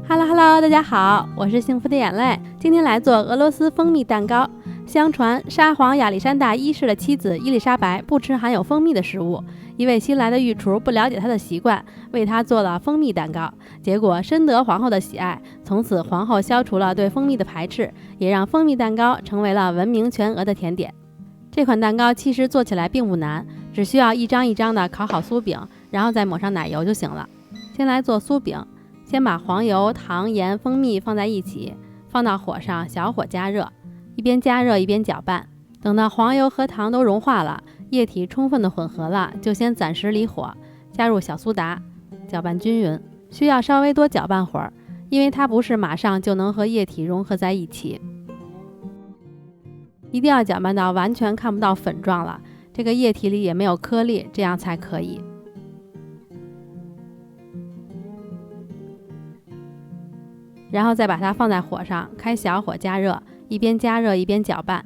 Hello， 大家好，我是幸福的眼泪。今天来做俄罗斯蜂蜜蛋糕。相传沙皇亚历山大一世的妻子伊丽莎白不吃含有蜂蜜的食物，一位新来的御厨不了解她的习惯，为她做了蜂蜜蛋糕，结果深得皇后的喜爱。从此皇后消除了对蜂蜜的排斥，也让蜂蜜蛋糕成为了闻名全俄的甜点。这款蛋糕其实做起来并不难，只需要一张一张的烤好酥饼，然后再抹上奶油就行了。先来做酥饼，先把黄油、糖、盐、蜂蜜放在一起，放到火上小火加热，一边加热一边搅拌。等到黄油和糖都融化了，液体充分的混合了，就先暂时离火，加入小苏打，搅拌均匀。需要稍微多搅拌会儿，因为它不是马上就能和液体融合在一起，一定要搅拌到完全看不到粉状了，这个液体里也没有颗粒，这样才可以。然后再把它放在火上，开小火加热，一边加热一边搅拌。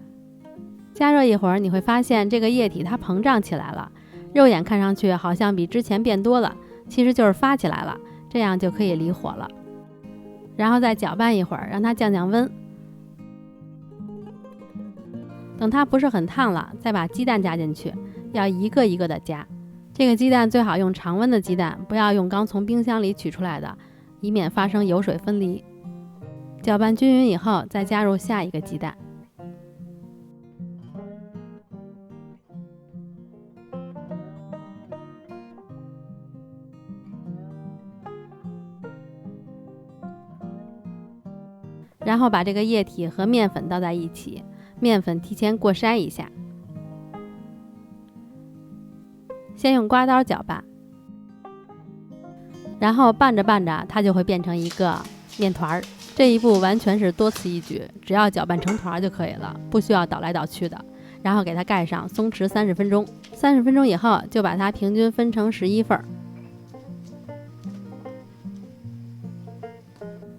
加热一会儿，你会发现这个液体它膨胀起来了，肉眼看上去好像比之前变多了，其实就是发起来了，这样就可以离火了。然后再搅拌一会儿，让它降降温。等它不是很烫了，再把鸡蛋加进去，要一个一个的加。这个鸡蛋最好用常温的鸡蛋，不要用刚从冰箱里取出来的，以免发生油水分离。搅拌均匀以后，再加入下一个鸡蛋。然后把这个液体和面粉倒在一起，面粉提前过筛一下。先用刮刀搅拌，然后拌着拌着，它就会变成一个面团。这一步完全是多此一举，只要搅拌成团就可以了，不需要倒来倒去的。然后给它盖上，松弛30分钟。30分钟以后，就把它平均分成11份，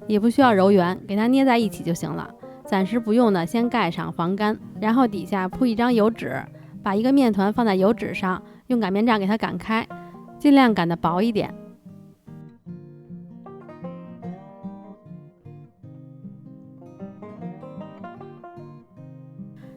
也不需要揉圆，给它捏在一起就行了。暂时不用的，先盖上防干，然后底下铺一张油纸，把一个面团放在油纸上，用擀面杖给它擀开，尽量擀得薄一点。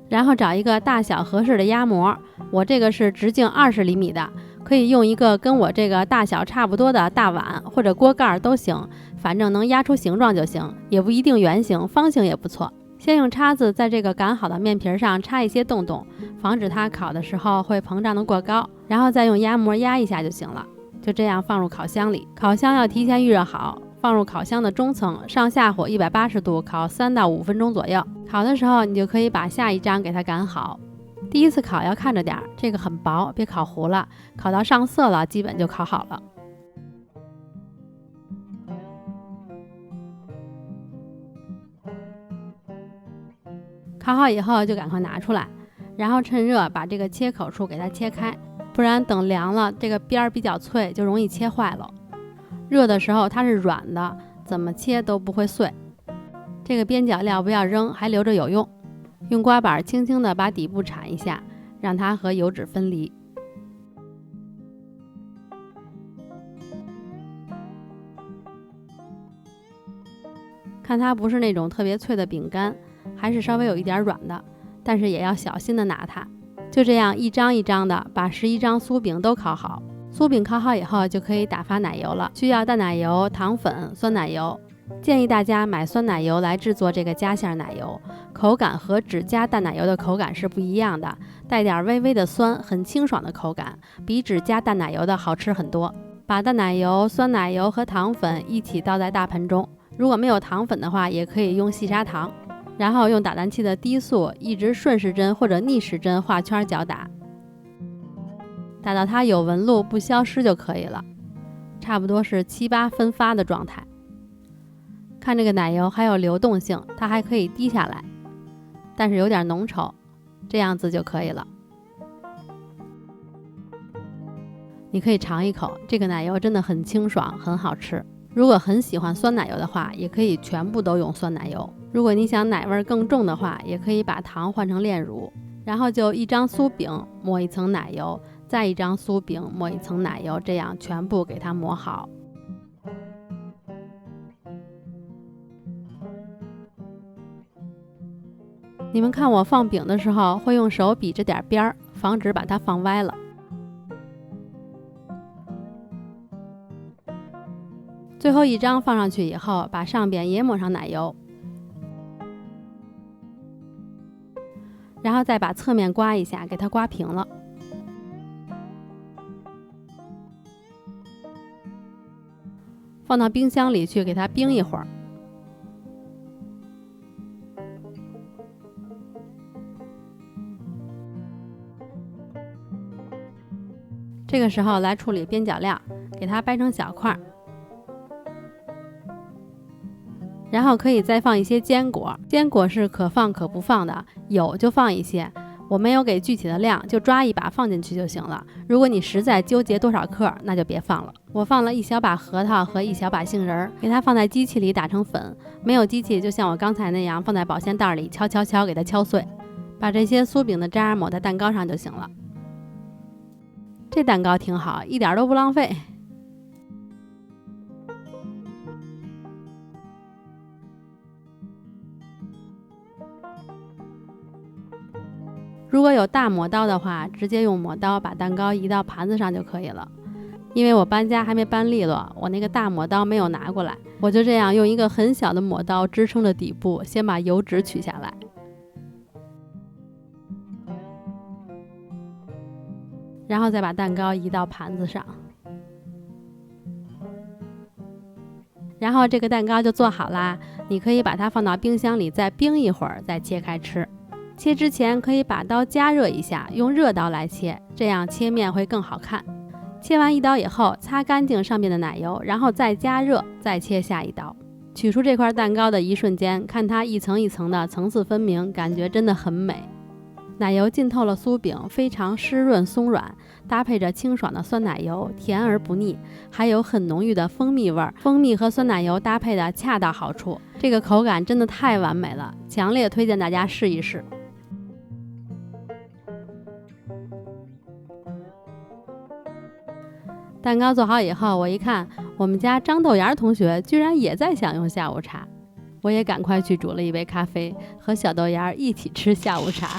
然后找一个大小合适的压模，我这个是直径20厘米的，可以用一个跟我这个大小差不多的大碗或者锅盖都行，反正能压出形状就行，也不一定圆形，方形也不错。先用叉子在这个擀好的面皮上插一些洞洞，防止它烤的时候会膨胀得过高，然后再用压模压一下就行了。就这样放入烤箱里，烤箱要提前预热好，放入烤箱的中层，上下火180度烤3到5分钟左右。烤的时候你就可以把下一张给它擀好。第一次烤要看着点，这个很薄，别烤糊了，烤到上色了基本就烤好了。烤好以后就赶快拿出来，然后趁热把这个切口处给它切开，不然等凉了这个边儿比较脆，就容易切坏了。热的时候它是软的，怎么切都不会碎。这个边角料不要扔，还留着有用。用刮板轻轻地把底部铲一下，让它和油脂分离。看它不是那种特别脆的饼干，还是稍微有一点软的，但是也要小心地拿它。就这样一张一张的把11张酥饼都烤好。酥饼烤好以后就可以打发奶油了，需要淡奶油、糖粉、酸奶油。建议大家买酸奶油来制作这个夹馅奶油，口感和只加淡奶油的口感是不一样的，带点微微的酸，很清爽的口感，比只加淡奶油的好吃很多。把淡奶油、酸奶油和糖粉一起倒在大盆中，如果没有糖粉的话，也可以用细砂糖，然后用打蛋器的低速一直顺时针或者逆时针画圈搅打，打到它有纹路不消失就可以了，差不多是7、8分发的状态。看这个奶油还有流动性，它还可以滴下来，但是有点浓稠，这样子就可以了。你可以尝一口，这个奶油真的很清爽，很好吃。如果很喜欢酸奶油的话，也可以全部都用酸奶油。如果你想奶味更重的话，也可以把糖换成炼乳，然后就一张酥饼抹一层奶油，再一张酥饼抹一层奶油，这样全部给它抹好。你们看我放饼的时候会用手比着点边儿，防止把它放歪了。最后一张放上去以后，把上边也抹上奶油，然后再把侧面刮一下，给它刮平了。放到冰箱里去给它冰一会儿。这个时候来处理边角料，给它掰成小块，然后可以再放一些坚果，坚果是可放可不放的，有就放一些，我没有给具体的量，就抓一把放进去就行了。如果你实在纠结多少克，那就别放了。我放了1小把核桃和1小把杏仁，给它放在机器里打成粉，没有机器就像我刚才那样放在保鲜袋里敲给它敲碎，把这些酥饼的渣抹在蛋糕上就行了。这蛋糕挺好，一点都不浪费。如果有大磨刀的话，直接用磨刀把蛋糕移到盘子上就可以了。因为我搬家还没搬利落，我那个大磨刀没有拿过来，我就这样用一个很小的磨刀支撑着底部，先把油脂取下来，然后再把蛋糕移到盘子上，然后这个蛋糕就做好啦。你可以把它放到冰箱里再冰一会儿，再切开吃。切之前可以把刀加热一下，用热刀来切，这样切面会更好看。切完一刀以后，擦干净上面的奶油，然后再加热，再切下一刀。取出这块蛋糕的一瞬间，看它一层一层的层次分明，感觉真的很美。奶油浸透了酥饼，非常湿润松软，搭配着清爽的酸奶油，甜而不腻，还有很浓郁的蜂蜜味儿。蜂蜜和酸奶油搭配的恰到好处，这个口感真的太完美了，强烈推荐大家试一试。蛋糕做好以后，我一看，我们家张豆芽同学居然也在享用下午茶，我也赶快去煮了一杯咖啡，和小豆芽一起吃下午茶。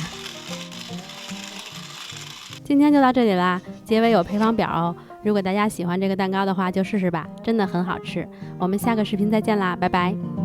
今天就到这里啦，结尾有配方表哦，如果大家喜欢这个蛋糕的话，就试试吧，真的很好吃。我们下个视频再见啦，拜拜。